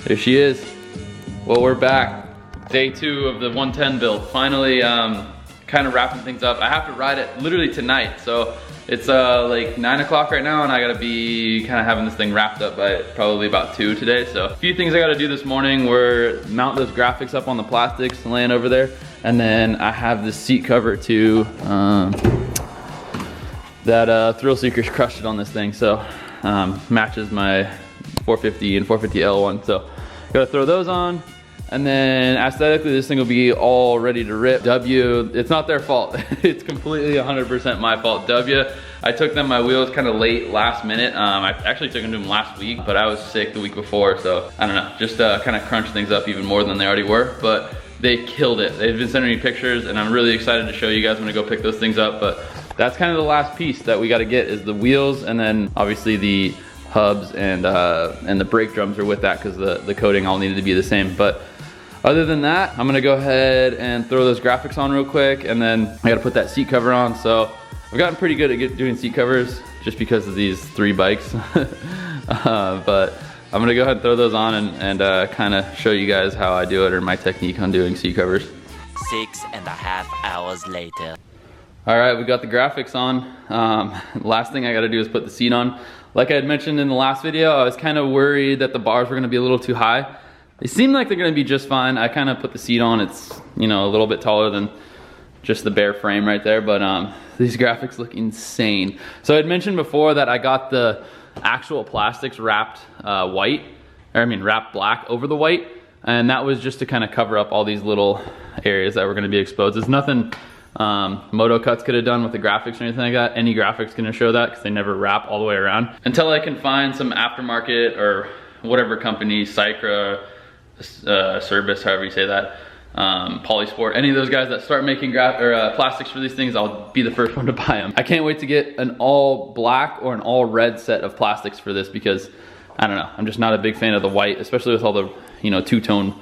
There she is. Well, we're back. Day 2 of the 110 build. Finally, kind of wrapping things up. I have to ride it literally tonight, so it's like 9 o'clock right now, and I gotta be kind of having this thing wrapped up by probably about 2 today. So a few things I gotta do this morning were mount those graphics up on the plastics laying over there, and then I have this seat cover too. That Thrill Seeker's crushed it on this thing, so matches my 450 and 450L one. So gotta throw those on. And then aesthetically, this thing will be all ready to rip. W, it's not their fault. It's completely 100% my fault. W, I took them my wheels kind of late, last minute. I actually took them to them last week, but I was sick the week before, so I don't know. Just kind of crunched things up even more than they already were, but they killed it. They've been sending me pictures, and I'm really excited to show you guys when I go pick those things up, but that's kind of the last piece that we gotta get is the wheels, and then obviously the hubs and the brake drums are with that because the coating all needed to be the same. But other than that, I'm gonna go ahead and throw those graphics on real quick, and then I gotta put that seat cover on. So I've gotten pretty good at doing seat covers just because of these 3 bikes. But I'm gonna go ahead and throw those on and kind of show you guys how I do it, or my technique on doing seat covers. 6.5 hours later. All right, we got the graphics on. Last thing I gotta do is put the seat on. Like I had mentioned in the last video, I was kind of worried that the bars were gonna be a little too high. They seem like they're gonna be just fine. I kind of put the seat on. It's, you know, a little bit taller than just the bare frame right there, but these graphics look insane. So I had mentioned before that I got the actual plastics wrapped wrapped black over the white, and that was just to kind of cover up all these little areas that were gonna be exposed. There's nothing Moto Cuts could have done with the graphics or anything like that. Any graphics gonna show that because they never wrap all the way around. Until I can find some aftermarket or whatever company, Cycra, Service, however you say that, Polysport, any of those guys that start making plastics for these things, I'll be the first one to buy them. I can't wait to get an all black or an all red set of plastics for this because, I don't know, I'm just not a big fan of the white, especially with all the, you know, two-tone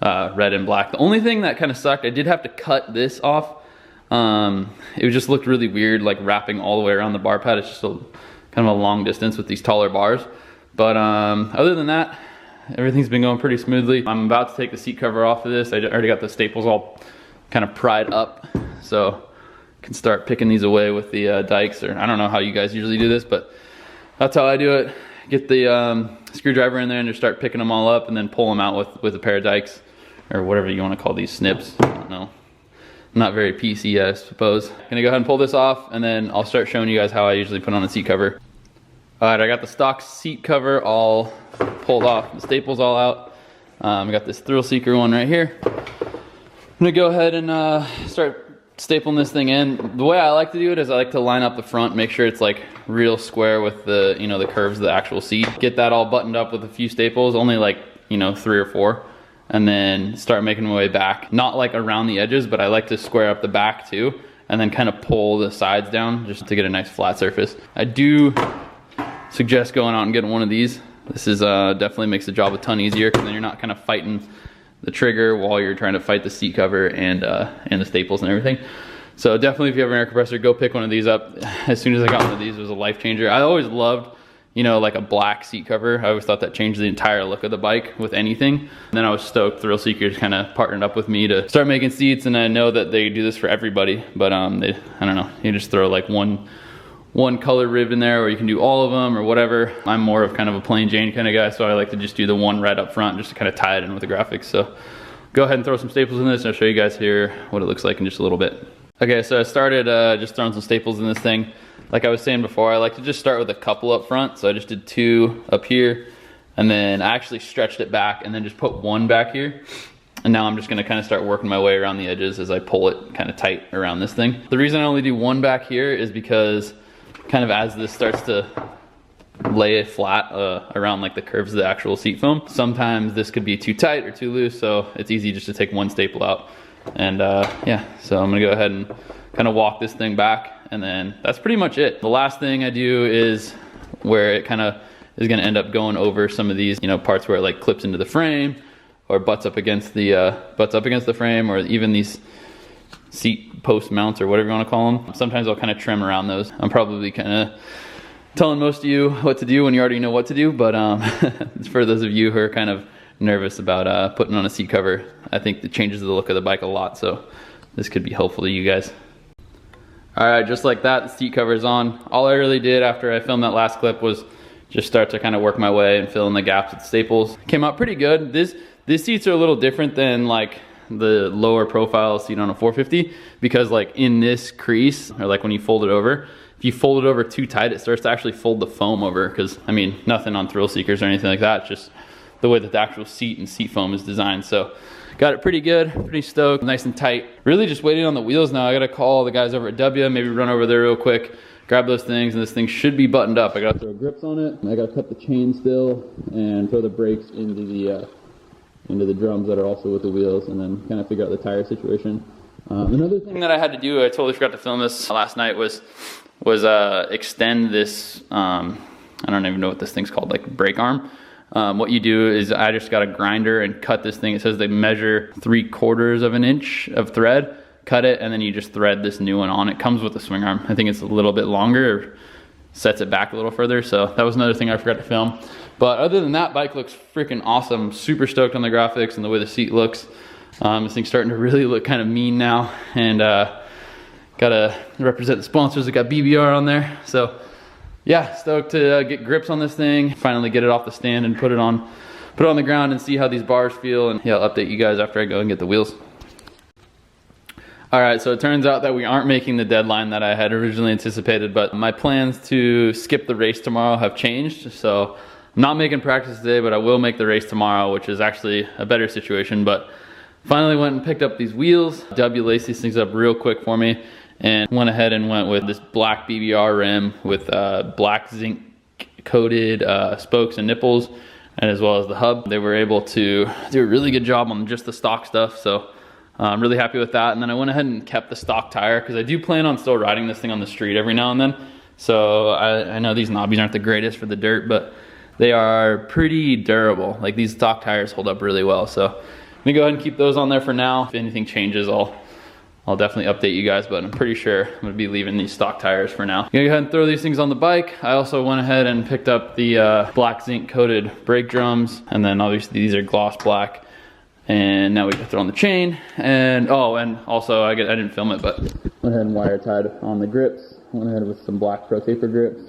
red and black. The only thing that kind of sucked, I did have to cut this off. It just looked really weird, like wrapping all the way around the bar pad. It's just kind of a long distance with these taller bars. But other than that, everything's been going pretty smoothly. I'm about to take the seat cover off of this. I already got the staples all kind of pried up, so I can start picking these away with the dikes, or I don't know how you guys usually do this, but that's how I do it. Get the screwdriver in there and just start picking them all up, and then pull them out with a pair of dikes, or whatever you want to call these, snips. I don't know. Not very PC, I suppose. Gonna go ahead and pull this off, and then I'll start showing you guys how I usually put on a seat cover. All right, I got the stock seat cover all pulled off, the staples all out. I got this Thrill Seeker one right here. I'm gonna go ahead and start stapling this thing in. The way I like to do it is I like to line up the front, make sure it's like real square with the, you know, the curves of the actual seat. Get that all buttoned up with a few staples, only like, you know, 3 or 4. And then start making my way back. Not like around the edges, but I like to square up the back too, and then kind of pull the sides down just to get a nice flat surface. I do suggest going out and getting one of these. This is definitely makes the job a ton easier, because then you're not kind of fighting the trigger while you're trying to fight the seat cover and the staples and everything. So definitely, if you have an air compressor, go pick one of these up. As soon as I got one of these, it was a life changer. I always loved, you know, like a black seat cover. I always thought that changed the entire look of the bike with anything. And then I was stoked Thrill Seekers kind of partnered up with me to start making seats, and I know that they do this for everybody, but I don't know, you just throw like one color rib in there, or you can do all of them or whatever. I'm more of kind of a plain Jane kind of guy, so I like to just do the one red up front just to kind of tie it in with the graphics. So go ahead and throw some staples in this, and I'll show you guys here what it looks like in just a little bit. Okay, so I started just throwing some staples in this thing. Like I was saying before, I like to just start with a couple up front. So I just did 2 up here, and then I actually stretched it back and then just put 1 back here. And now I'm just gonna kind of start working my way around the edges as I pull it kind of tight around this thing. The reason I only do 1 back here is because kind of as this starts to lay it flat around like the curves of the actual seat foam, sometimes this could be too tight or too loose, so it's easy just to take 1 staple out. And yeah, so I'm gonna go ahead and kind of walk this thing back, and then that's pretty much it. The last thing I do is where it kind of is gonna end up going over some of these, you know, parts where it like clips into the frame or butts up against the frame, or even these seat post mounts or whatever you want to call them. Sometimes I'll kind of trim around those. I'm probably kind of telling most of you what to do when you already know what to do, but it's for those of you who are kind of nervous about putting on a seat cover. I think it changes the look of the bike a lot, so this could be helpful to you guys. All right, just like that, the seat cover's on. All I really did after I filmed that last clip was just start to kind of work my way and fill in the gaps with staples. Came out pretty good. These seats are a little different than like the lower profile seat on a 450, because like in this crease, or like when you fold it over, if you fold it over too tight, it starts to actually fold the foam over, because I mean, nothing on thrill seekers or anything like that, it's just the way that the actual seat and seat foam is designed. So got it pretty good, pretty stoked, nice and tight. Really just waiting on the wheels now. I gotta call the guys over at W, maybe run over there real quick, grab those things, and this thing should be buttoned up. I gotta throw grips on it, and I gotta cut the chain still, and throw the brakes into the drums that are also with the wheels, and then kind of figure out the tire situation. Another thing that I had to do, I totally forgot to film this last night, was extend this, I don't even know what this thing's called, like brake arm. What you do is I just got a grinder and cut this thing. It says they measure 3/4 of an inch of thread, cut it, and then you just thread this new one on. It comes with a swing arm. I think it's a little bit longer, sets it back a little further. So that was another thing I forgot to film. But other than that, bike looks freaking awesome. Super stoked on the graphics and the way the seat looks. This thing's starting to really look kind of mean now, and gotta represent the sponsors that got BBR on there. So yeah, stoked to get grips on this thing, finally get it off the stand and put it on the ground and see how these bars feel. And yeah, I'll update you guys after I go and get the wheels. All right, so it turns out that we aren't making the deadline that I had originally anticipated, but my plans to skip the race tomorrow have changed. So I'm not making practice today, but I will make the race tomorrow, which is actually a better situation. But finally went and picked up these wheels. W laced these things up real quick for me, and went ahead and went with this black BBR rim with black zinc coated spokes and nipples, and as well as the hub. They were able to do a really good job on just the stock stuff, so I'm really happy with that. And then I went ahead and kept the stock tire, because I do plan on still riding this thing on the street every now and then. So I know these knobbies aren't the greatest for the dirt, but they are pretty durable. Like, these stock tires hold up really well. So I'm gonna go ahead and keep those on there for now. If anything changes, I'll definitely update you guys, but I'm pretty sure I'm gonna be leaving these stock tires for now. I'm gonna go ahead and throw these things on the bike. I also went ahead and picked up the black zinc coated brake drums, and then obviously these are gloss black. And now we can throw on the chain. And oh, and also I didn't film it, but went ahead and wire tied on the grips. Went ahead with some black pro taper grips.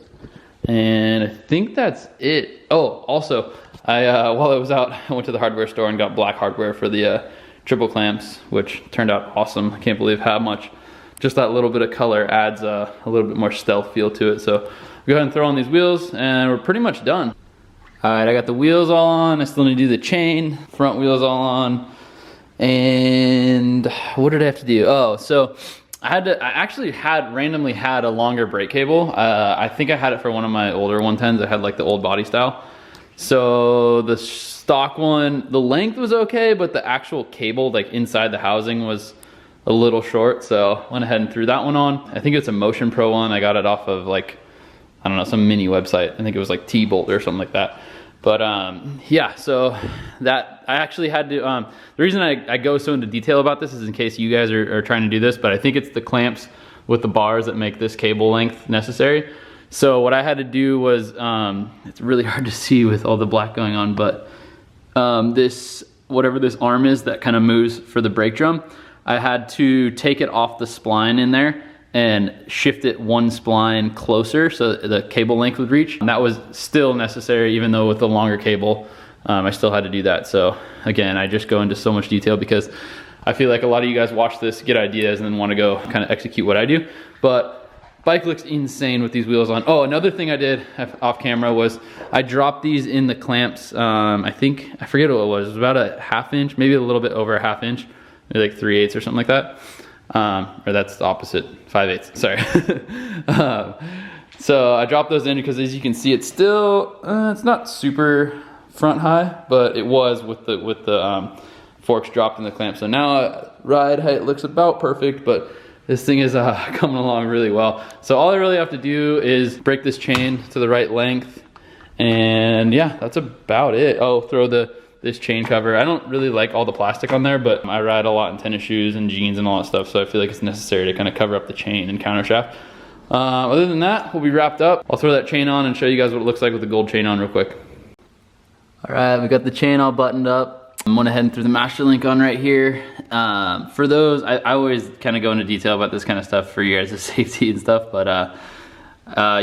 And I think that's it. Oh, also, while I was out, I went to the hardware store and got black hardware for the triple clamps, which turned out awesome. I can't believe how much just that little bit of color adds a little bit more stealth feel to it. So go ahead and throw on these wheels, and we're pretty much done. All right, I got the wheels all on. I still need to do the chain, front wheels all on. And what did I have to do? Oh, so I actually randomly had a longer brake cable. I think I had it for one of my older 110s. I had like the old body style. So the stock one, the length was okay, but the actual cable like inside the housing was a little short. So went ahead and threw that one on. I think it's a Motion Pro one. I got it off of like, I don't know, some mini website. I think it was like T-Bolt or something like that. But yeah, so that I actually had to, the reason I go so into detail about this is in case you guys are trying to do this, but I think it's the clamps with the bars that make this cable length necessary. So what I had to do was, it's really hard to see with all the black going on, but whatever this arm is that kind of moves for the brake drum, I had to take it off the spline in there and shift it one spline closer so the cable length would reach. And that was still necessary, even though with the longer cable, I still had to do that. So again, I just go into so much detail because I feel like a lot of you guys watch this, get ideas, and then want to go kind of execute what I do. But bike looks insane with these wheels on. Oh, another thing I did off camera was I dropped these in the clamps. I forget what it was about a ½ inch, maybe a little bit over a ½ inch, maybe like 3/8 or something like that. Or that's the opposite, 5/8, sorry. So I dropped those in because as you can see, it's still, it's not super front high, but it was with the forks dropped in the clamp. So now ride height looks about perfect, but this thing is coming along really well. So all I really have to do is break this chain to the right length, and yeah, that's about it. Oh, throw this chain cover. I don't really like all the plastic on there, but I ride a lot in tennis shoes and jeans and all that stuff, so I feel like it's necessary to kind of cover up the chain and counter shaft. Other than that, we'll be wrapped up. I'll throw that chain on and show you guys what it looks like with the gold chain on real quick. All right, we got the chain all buttoned up. I'm gonna head through the master link on right here. For those, I always kind of go into detail about this kind of stuff for you guys' safety and stuff, but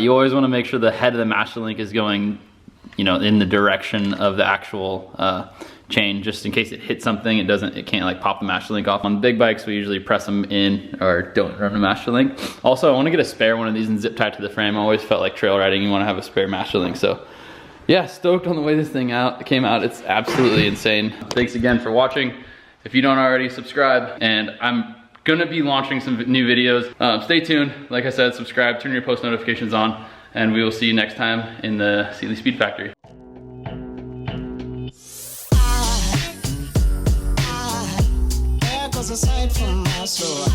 you always wanna make sure the head of the master link is going, you know, in the direction of the actual chain, just in case it hits something, it can't like pop the master link off. On big bikes, we usually press them in or don't run the master link. Also, I wanna get a spare one of these and zip tie to the frame. I always felt like trail riding, you wanna have a spare master link, so. Yeah, stoked on the way this thing came out. It's absolutely insane. Thanks again for watching. If you don't already, subscribe. And I'm gonna be launching some new videos. Stay tuned. Like I said, subscribe, turn your post notifications on, and we will see you next time in the Sealy Speed Factory. Aside from my soul.